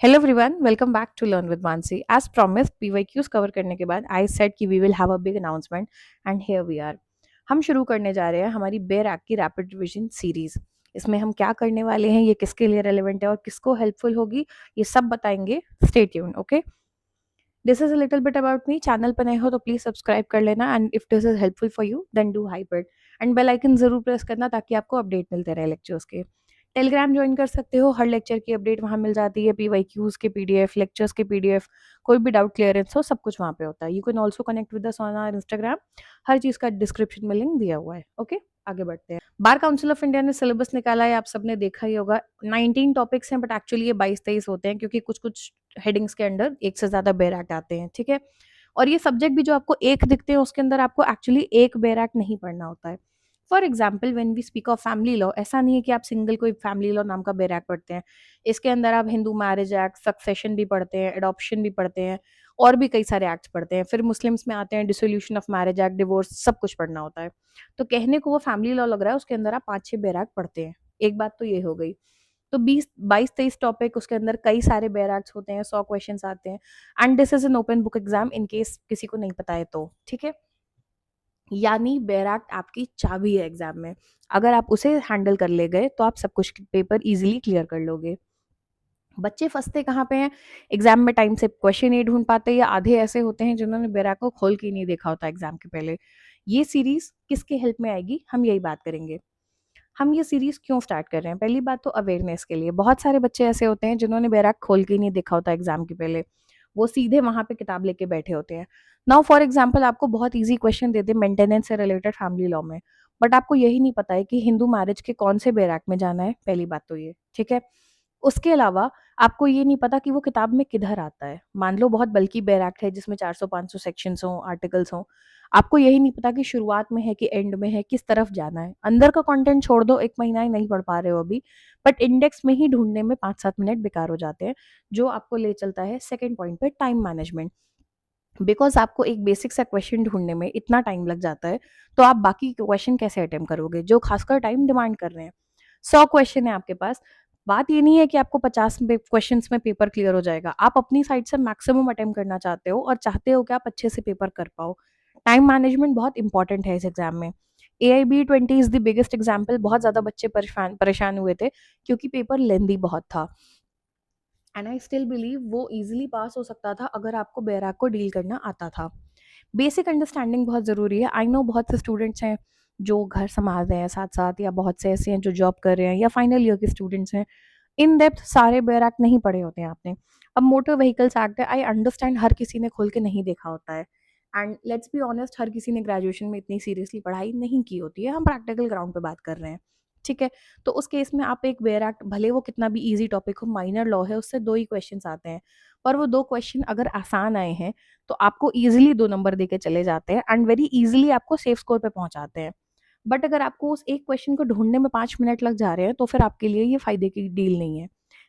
Hello everyone, welcome back to learn with Mansi. As promised PYQs cover करने के बाद I said कि we will have a big announcement and here we are. हम शुरू करने जा रहे हैं हमारी बेर एक्ट की रैपिड रिविजन सीरीज। इसमें हम क्या करने वाले हैं, ये किसके लिए रेलेवेंट है और किसको हेल्पफुल होगी, ये सब बताएंगे। Stay tune, okay. This is a little bit about me. Channel पर नए हो तो प्लीज सब्सक्राइब कर लेना and if this is helpful for you then do hype it and bell icon जरूर प्रेस करना ताकि आपको अपडेट मिलते रहे लेक्चर्स के। टेलीग्राम ज्वाइन कर सकते हो, हर लेक्चर की अपडेट वहाँ मिल जाती है। पीवाईक्यूज के पीडीएफ, लेक्चर्स के पीडीएफ, कोई भी डाउट क्लियरेंस हो, सब कुछ वहाँ पे होता है। You can also connect with us on our Instagram. हर चीज़ का डिस्क्रिप्शन में लिंक दिया हुआ है, ओके। आगे बढ़ते हैं। बार काउंसिल ऑफ इंडिया ने सिलेबस निकाला है, आप सबने देखा ही होगा। 19 टॉपिक्स हैं बट एक्चुअली ये 22-23 होते हैं क्योंकि कुछ कुछ हेडिंग्स के अंडर एक से ज्यादा बेर एक्ट आते हैं, ठीक है। और ये सब्जेक्ट भी जो आपको एक दिखते हैं उसके अंदर आपको एक्चुअली एक बेर एक्ट नहीं पढ़ना होता है। For example when we speak of family law, ऐसा नहीं है कि आप सिंगल कोई फैमिली लॉ नाम का बेर एक्ट पढ़ते हैं। इसके अंदर आप हिंदू मैरिज एक्ट, सक्सेशन भी पढ़ते हैं, एडॉप्शन भी पढ़ते हैं, और भी कई सारे एक्ट्स पढ़ते हैं। फिर मुस्लिम्स में आते हैं dissolution of marriage act, divorce, सब कुछ पढ़ना होता है। तो कहने को वो फैमिली लॉ लग रहा है, उसके अंदर आप 5-6 बेर एक्ट पढ़ते हैं। एक बात तो ये हो गई। तो 20-22-23 टॉपिक, उसके अंदर कई सारे बेयर एक्ट्स होते हैं, 100 क्वेश्चंस आते हैं। And this is an open book exam, in case किसी को नहीं पता है तो, ठीक है। यानी बेयर एक्ट आपकी चाबी है एग्जाम में। अगर आप उसे हैंडल कर ले गए तो आप सब कुछ पेपर इजीली क्लियर कर लोगे। बच्चे फंसते कहाँ पे हैं, एग्जाम में टाइम से क्वेश्चन नहीं ढूंढ पाते, या आधे ऐसे होते हैं जिन्होंने बेयर एक्ट को खोल के ही नहीं देखा होता एग्जाम के पहले। ये सीरीज किसके हेल्प में आएगी, हम यही बात करेंगे। हम ये सीरीज क्यों स्टार्ट कर रहे हैं, पहली बात तो अवेयरनेस के लिए। बहुत सारे बच्चे ऐसे होते हैं जिन्होंने बैराक खोल के नहीं देखा होता एग्जाम के पहले, वो सीधे वहां पे किताब लेके बैठे होते हैं। नाउ फॉर एग्जाम्पल आपको बहुत इजी क्वेश्चन दे दे मेंटेनेंस से रिलेटेड फैमिली लॉ में, बट आपको यही नहीं पता है कि हिंदू मैरिज के कौन से बैराक में जाना है, पहली बात तो ये, ठीक है। उसके अलावा आपको ये नहीं पता कि वो किताब में किधर आता है। मान लो बहुत बल्कि बेयर एक्ट है जिसमें 400-500 सेक्शंस हों, आर्टिकल्स हों, आपको यही नहीं पता कि शुरुआत में है कि एंड में है, किस तरफ जाना है। अंदर का कंटेंट छोड़ दो, एक महीना ही नहीं पढ़ पा रहे हो अभी, बट इंडेक्स में ही ढूंढने में 5-7 मिनट बेकार हो जाते हैं, जो आपको ले चलता है सेकेंड पॉइंट पे, टाइम मैनेजमेंट। बिकॉज आपको एक बेसिक सा क्वेश्चन ढूंढने में इतना टाइम लग जाता है, तो आप बाकी क्वेश्चन कैसे अटेम्प्ट करोगे जो खासकर टाइम डिमांड कर रहे हैं। 100 क्वेश्चन है आपके पास। बात ये नहीं है कि आपको 50 क्वेश्चन में पेपर क्लियर हो जाएगा, आप अपनी साइड से मैक्सिमम अटेम्प्ट करना चाहते हो और चाहते हो कि आप अच्छे से पेपर कर पाओ। टाइम मैनेजमेंट बहुत इंपॉर्टेंट है इस एग्जाम में। AIB 20 is the biggest example. बहुत ज्यादा बच्चे परेशान परेशान हुए थे क्योंकि पेपर लेंदी बहुत था। एंड आई स्टिल बिलीव वो इजीली पास हो सकता था अगर आपको बैराक को डील करना आता था। बेसिक अंडरस्टैंडिंग बहुत ज़रूरी है। आई नो बहुत से स्टूडेंट्स हैं जो घर संभाल रहे हैं साथ साथ, या बहुत से ऐसे हैं जो जॉब कर रहे हैं, या फाइनल ईयर के स्टूडेंट्स हैं। इन डेप्थ सारे बेयर एक्ट नहीं पढ़े होते हैं आपने। अब मोटर व्हीकल्स एक्ट है, आई अंडरस्टैंड हर किसी ने खोल के नहीं देखा होता है। एंड लेट्स बी ऑनेस्ट, हर किसी ने ग्रेजुएशन में इतनी सीरियसली पढ़ाई नहीं की होती है, हम प्रैक्टिकल ग्राउंड पे बात कर रहे हैं, ठीक है। तो उस केस में आप एक बेयर एक्ट, भले वो कितना भी इजी टॉपिक हो, माइनर लॉ है, उससे 2 ही क्वेश्चन आते हैं, पर वो 2 क्वेश्चन अगर आसान आए हैं तो आपको इजीली 2 नंबर देके चले जाते हैं एंड वेरी इजीली आपको सेफ स्कोर पे पहुंचाते हैं। बट अगर आपको उस एक क्वेश्चन को ढूंढने में 5 मिनट लग जा रहे हैं तो फिर आपके लिए ये फायदे की डील नहीं है।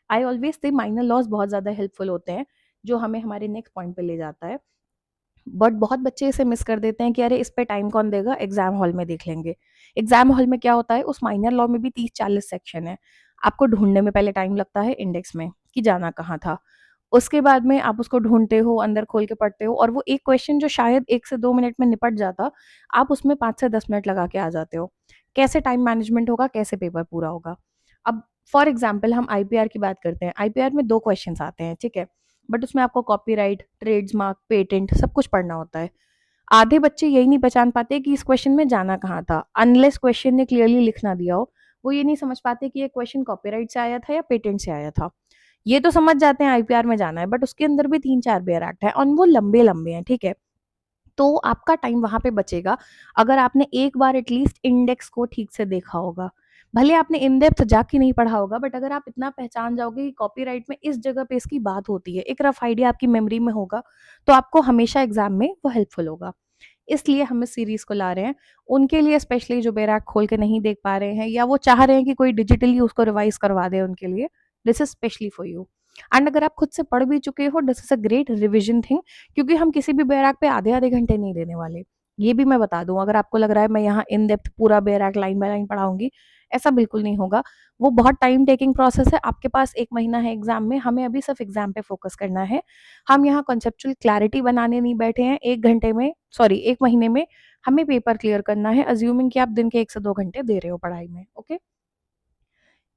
I always say minor loss बहुत ज़्यादा हेल्पफुल होते हैं, जो हमें हमारे नेक्स्ट पॉइंट पे ले जाता है। बट बहुत बच्चे इसे मिस कर देते हैं कि अरे इस पे टाइम कौन देगा, एग्जाम हॉल में देख लेंगे। एग्जाम हॉल में क्या होता है, उस माइनर लॉ में भी 30-40 सेक्शन है। आपको ढूंढने में पहले टाइम लगता है इंडेक्स में कि जाना कहाँ था। उसके बाद में आप उसको ढूंढते हो, अंदर खोल के पढ़ते हो, और वो एक क्वेश्चन जो शायद 1 से 2 मिनट में निपट जाता, आप उसमें 5 से 10 मिनट लगा के आ जाते हो। कैसे टाइम मैनेजमेंट होगा, कैसे पेपर पूरा होगा। अब फॉर एग्जाम्पल हम आईपीआर की बात करते हैं। आईपीआर में 2 क्वेश्चन आते हैं, ठीक है, बट उसमें आपको कॉपीराइट, ट्रेड्समार्क, पेटेंट सब कुछ पढ़ना होता है। आधे बच्चे यही नहीं पहचान पाते कि इस क्वेश्चन में जाना कहाँ था, अनलेस क्वेश्चन ने क्लियरली लिख ना दिया हो। वो ये नहीं समझ पाते कि ये क्वेश्चन कॉपीराइट से आया था या पेटेंट से आया था। ये तो समझ जाते हैं आईपीआर में जाना है, बट उसके अंदर भी 3-4 बेयर एक्ट है और वो लंबे लंबे हैं, ठीक है। तो आपका टाइम वहां पे बचेगा अगर आपने एक बार एटलीस्ट इंडेक्स को ठीक से देखा होगा। भले आपने इन डेप्थ जाके नहीं पढ़ा होगा, बट अगर आप इतना पहचान जाओगे कि कॉपीराइट में इस जगह पे इसकी बात होती है, एक रफ आइडिया आपकी मेमोरी में होगा, तो आपको हमेशा एग्जाम में वो हेल्पफुल होगा। इसलिए हम इस सीरीज को ला रहे हैं उनके लिए, स्पेशली जो बैराक खोल के नहीं देख पा रहे हैं या वो चाह रहे हैं कि कोई डिजिटली उसको रिवाइज करवा दे उनके लिए। This is specially for you. And अगर आप खुद से पढ़ भी चुके हो, this is a great revision thing, क्योंकि हम किसी भी बैराक पे आधे आधे घंटे नहीं देने वाले। ये भी मैं बता दूं, अगर आपको लग रहा है मैं यहाँ इन डेप्थ पूरा बैराक लाइन बाय लाइन पढ़ाऊंगी, ऐसा बिल्कुल नहीं होगा। वो बहुत टाइम टेकिंग प्रोसेस है। आपके पास 1 महीना है एग्ज़ाम में, हमें अभी सिर्फ़ एग्ज़ाम पे फ़ोकस करना है। हम यहाँ कॉन्सेप्चुअल क्लैरिटी बनाने नहीं बैठे हैं। 1 घंटे में, सॉरी 1 महीने में हमें पेपर क्लियर करना है, अज़्यूमिंग कि आप दिन के 1 से 2 घंटे दे रहे हो पढ़ाई में, ओके?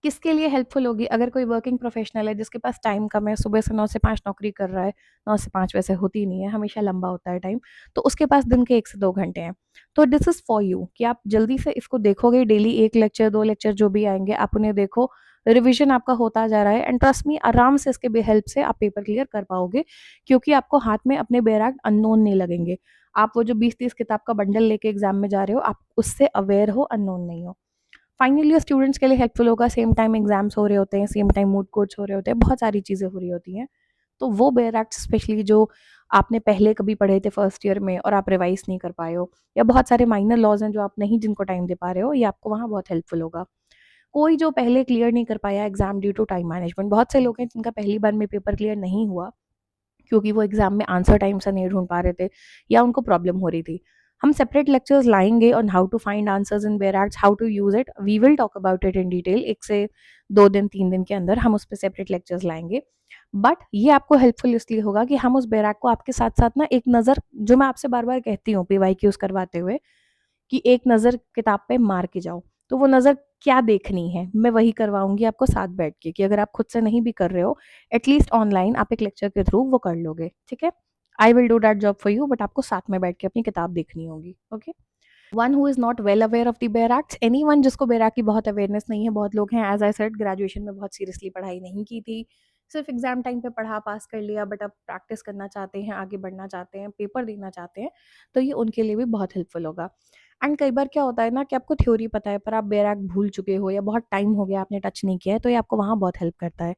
किसके लिए हेल्पफुल होगी? अगर कोई वर्किंग प्रोफेशनल है जिसके पास टाइम कम है, सुबह से 9 से 5 नौकरी कर रहा है, 9 से 5 वैसे होती नहीं है, हमेशा लंबा होता है टाइम, तो उसके पास दिन के 1 से 2 घंटे हैं। तो दिस इज़ फॉर यू कि आप जल्दी से इसको देखोगे, डेली 1 लेक्चर, 2 लेक्चर जो भी आएँगे, आप उन्हें देखो, रिविज़न आपका होता जा रहा है एंड ट्रस्ट मी, आराम से इसके हेल्प से आप पेपर क्लियर कर पाओगे, क्योंकि आपको हाथ में अपने बैराग अननोन नहीं लगेंगे। आप वो जो 20-30 किताब का बंडल लेके एग्ज़ाम में जा रहे हो, आप उससे अवेयर हो, अननोन नहीं हो। फाइनल ईयर स्टूडेंट्स के लिए हेल्पफुल होगा, सेम टाइम एग्जाम्स हो रहे होते हैं, सेम टाइम मूड कोर्ट्स हो रहे होते हैं, बहुत सारी चीज़ें हो रही होती हैं। तो वो बेयर एक्ट्स स्पेशली जो आपने पहले कभी पढ़े थे फर्स्ट ईयर में और आप रिवाइज़ नहीं कर पाए हो, या बहुत सारे माइनर लॉज़ हैं जो आप नहीं जिनको टाइम दे पा रहे हो, ये आपको वहाँ बहुत हेल्पफुल होगा। कोई जो पहले क्लियर नहीं कर पाया exam due to time management, बहुत से लोग हैं जिनका पहली बार में पेपर क्लियर नहीं हुआ क्योंकि वो एग्जाम में आंसर टाइम से नहीं ढूंढ पा रहे थे या उनको प्रॉब्लम हो रही थी। हम सेपरेट लेक्चर्स लाएंगे on how to find answers in bare how to use it, we will talk about it in detail. 1 से 2 दिन 3 दिन के अंदर हम उस पर सेपरेट लेक्चर्स लाएंगे। बट ये आपको हेल्पफुल इसलिए होगा कि हम उस बैराग को आपके साथ साथ ना एक नज़र, जो मैं आपसे बार बार कहती हूँ पीवाईक्यूज करवाते हुए, कि एक नज़र किताब पे मार के जाओ, तो वो नज़र क्या देखनी है, मैं वही करवाऊँगी आपको साथ बैठ के, कि अगर आप खुद से नहीं भी कर रहे हो, एटलीस्ट ऑनलाइन आप एक लेक्चर के थ्रू वो कर लोगे, ठीक है? I will do that job for you, but आपको साथ में बैठ के अपनी किताब देखनी होगी, okay? One who is not well aware of the bare acts, anyone जिसको बेयर एक्ट की बहुत अवेयरनेस नहीं है, बहुत लोग हैं, एज़ आई सेड ग्रेजुएशन में बहुत सीरियसली पढ़ाई नहीं की थी, सिर्फ एग्ज़ाम टाइम पे पढ़ा, पास कर लिया, बट अब प्रैक्टिस करना चाहते हैं, आगे बढ़ना चाहते हैं, पेपर देना चाहते हैं, तो ये उनके लिए भी बहुत हेल्पफुल होगा। एंड कई बार क्या होता है ना कि आपको थ्योरी पता है पर आप बेयर एक्ट भूल चुके हो या बहुत टाइम हो गया आपने टच नहीं किया है, तो ये आपको वहाँ बहुत हेल्प करता है।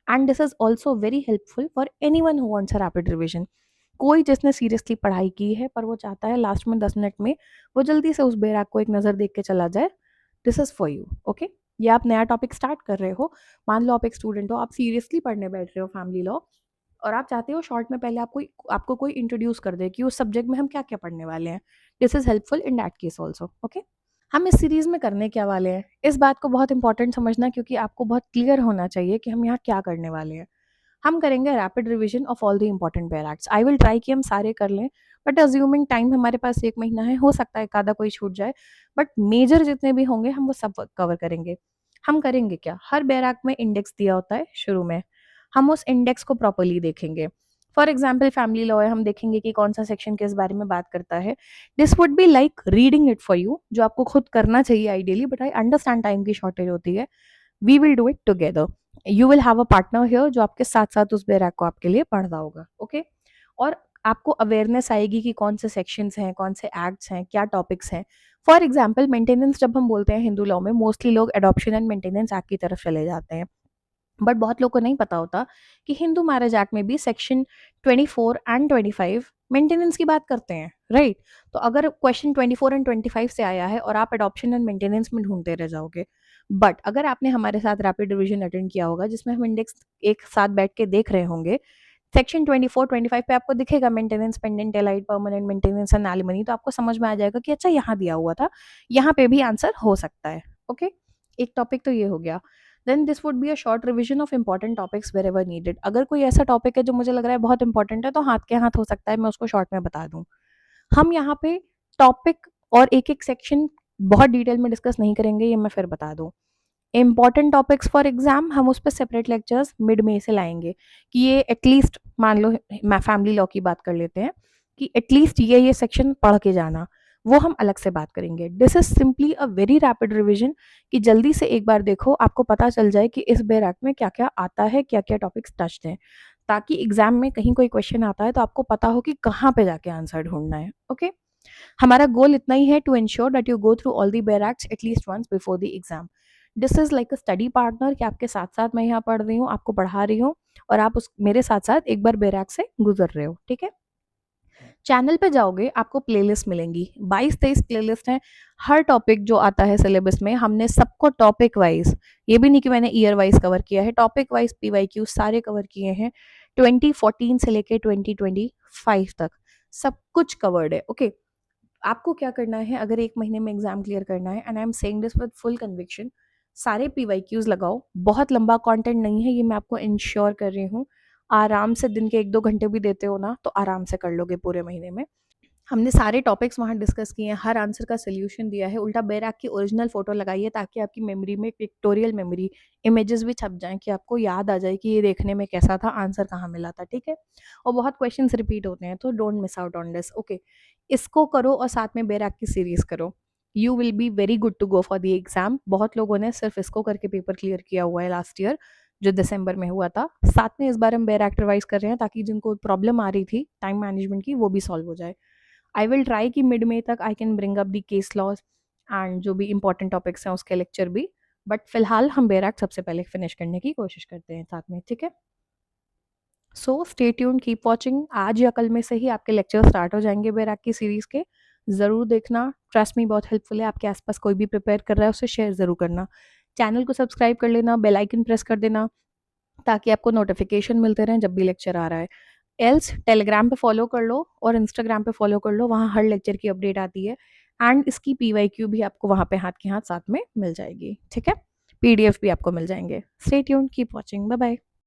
And this is also very helpful for anyone who wants a rapid revision. कोई जिसने सीरियसली पढ़ाई की है पर वो चाहता है लास्ट में 10 मिनट में वो जल्दी से उस बैराग को एक नज़र देख के चला जाए, this is for you, okay? या आप नया टॉपिक स्टार्ट कर रहे हो, मान लो आप एक स्टूडेंट हो, आप सीरियसली पढ़ने बैठ रहे हो फैमिली लॉ, और आप चाहते हो शॉर्ट में पहले आपको कोई इंट्रोड्यूस कर दे कि उस सब्जेक्ट में हम क्या-क्या पढ़ने वाले हैं। This is helpful in that case also, okay? हम इस सीरीज़ में करने क्या वाले हैं, इस बात को बहुत इंपॉर्टेंट समझना, क्योंकि आपको बहुत क्लियर होना चाहिए कि हम यहाँ क्या करने वाले हैं। हम करेंगे rapid revision of all the important bear acts. I will try कि हम सारे कर लें, बट अज्यूमिंग टाइम हमारे पास 1 महीना है, हो सकता है एक आधा कोई छूट जाए, बट मेजर जितने भी होंगे हम वो सब कवर करेंगे। हम करेंगे क्या, हर बेयर एक्ट में इंडेक्स दिया होता है शुरू में, हम उस इंडेक्स को प्रॉपर्ली देखेंगे। फॉर एग्जाम्पल फैमिली लॉ है, हम देखेंगे कि कौन सा सेक्शन किस बारे में बात करता है। This would be like reading it for you, जो आपको खुद करना चाहिए ideally, but I understand time की शॉर्टेज होती है। We will do it together. You will have a partner here जो आपके साथ साथ उस बैराग को आपके लिए पढ़ रहा होगा, ओके? और आपको अवेयरनेस आएगी कि कौन से सेक्शंस हैं, कौन से एक्ट्स हैं, क्या टॉपिक्स हैं। फॉर एग्जाम्पल मेंटेनेंस जब हम बोलते हैं हिंदू लॉ में, मोस्टली लोग एडॉप्शन एंड मेंटेनेंस एक्ट की तरफ चले जाते हैं, बट बहुत लोग को नहीं पता होता कि हिंदू मैरिज एक्ट में भी सेक्शन 24 एंड 25 मेंटेनेंस की बात करते हैं, राइट? तो अगर क्वेश्चन 24 एंड 25 से आया है और आप एडॉप्शन एंड मेंटेनेंस में ढूंढते रह जाओगे, बट अगर आपने हमारे साथ रैपिड रिवीजन अटेंड किया होगा जिसमें हम इंडेक्स एक साथ बैठ के देख रहे होंगे, सेक्शन 24 25 पे आपको दिखेगा maintenance, pendant, allied, permanent maintenance and alimony, तो आपको समझ में आ जाएगा कि अच्छा यहाँ दिया हुआ था, यहाँ पे भी आंसर हो सकता है, ओके? एक टॉपिक तो ये हो गया। Then this would be a short revision of important topics wherever needed. अगर कोई ऐसा टॉपिक है जो मुझे लग रहा है बहुत इंपॉर्टेंट है, तो हाथ के हाथ हो सकता है मैं उसको शॉर्ट में बता दूं। हम यहाँ पे टॉपिक और एक एक सेक्शन बहुत डिटेल में डिस्कस नहीं करेंगे, ये मैं फिर बता दूं। इम्पॉर्टेंट टॉपिक्स फॉर एग्जाम हम उस पर सेपरेट लेक्चर्स मिड में से लाएंगे, कि ये एटलीस्ट, मान लो मैं फैमिली लॉ की बात कर लेते हैं, कि एटलीस्ट ये सेक्शन पढ़ के जाना, वो हम अलग से बात करेंगे। This is simply a very rapid revision, कि जल्दी से एक बार देखो, आपको पता चल जाए कि इस बेर एक्ट में क्या क्या आता है, क्या क्या टॉपिक्स टच्ड हैं, ताकि एग्जाम में कहीं कोई क्वेश्चन आता है तो आपको पता हो कि कहाँ पे जाके आंसर ढूंढना है, ओके? हमारा गोल इतना ही है, to ensure that you go through all the bare acts at least once before the exam. This is like a study partner, कि आपके साथ साथ मैं यहाँ पढ़ रही हूँ, आपको पढ़ा रही हूँ, और आप उस मेरे साथ साथ एक बार बैराक से गुजर रहे हो, ठीक है? चैनल पे जाओगे आपको प्लेलिस्ट मिलेंगी, 22-23 प्लेलिस्ट हैं। हर टॉपिक जो आता है सिलेबस में हमने सबको टॉपिक वाइज, ये भी नहीं कि मैंने ईयर वाइज कवर किया है, टॉपिक वाइज पीवाईक्यू सारे कवर किए हैं। 2014 से लेके 2025 तक सब कुछ कवर्ड है, ओके? आपको क्या करना है, अगर 1 महीने में एग्ज़ाम क्लियर करना है, and I am saying this with full conviction, सारे पीवाईक्यूज़ लगाओ। बहुत लंबा कंटेंट नहीं है, ये मैं आपको इंश्योर कर रही हूँ। आराम से दिन के 1-2 घंटे भी देते हो ना, तो आराम से कर लोगे पूरे महीने में। हमने सारे टॉपिक्स वहाँ डिस्कस किए हैं, हर आंसर का सॉल्यूशन दिया है। उल्टा बैराक की ओरिजिनल फ़ोटो लगाई है ताकि आपकी मेमोरी में पिक्टोरियल मेमोरी, इमेजेस भी छप जाएँ कि आपको याद आ जाए कि ये देखने में कैसा था, आंसर कहाँ मिला था, ठीक है? और बहुत क्वेश्चंस रिपीट होते हैं, तो don't miss out on this, okay? इसको करो और साथ में बैराक की सीरीज़ करो। You will be very good to go for the exam. बहुत लोगों ने सिर्फ़ इसको करके पेपर क्लियर किया हुआ है लास्ट ईयर, जो दिसंबर में हुआ था। साथ में इस बार हम बैराक रिवाइज़ कर रहे हैं ताकि जिनको प्रॉब्लम आ रही थी टाइम मैनेजमेंट की, वो भी सॉल्व हो जाए। आई विल ट्राई कि मिड में तक I can bring up the case laws and जो भी इंपॉर्टेंट टॉपिक्स हैं उसके लेक्चर भी, बट फिलहाल हम बैराक सबसे पहले फिनिश करने की कोशिश करते हैं साथ में, ठीक है? So stay tune, keep watching. आज या कल में से ही आपके लेक्चर स्टार्ट हो जाएंगे बैराक की सीरीज़ के। ज़रूर देखना, ट्रस्ट मी बहुत हेल्पफुल है। आपके आसपास कोई भी प्रिपेयर कर रहा है उसे शेयर ज़रूर करना। चैनल को सब्सक्राइब कर लेना, बेल आइकन प्रेस कर देना ताकि आपको नोटिफिकेशन मिलते रहें जब भी लेक्चर आ रहा है। एल्स टेलीग्राम पे फॉलो कर लो और इंस्टाग्राम पे फॉलो कर लो, वहाँ हर लेक्चर की अपडेट आती है, एंड इसकी पीवाईक्यू भी आपको वहाँ पे हाथ के हाथ साथ में मिल जाएगी, ठीक है? पीडीएफ भी आपको मिल जाएंगे। Stay tuned, keep watching, bye bye.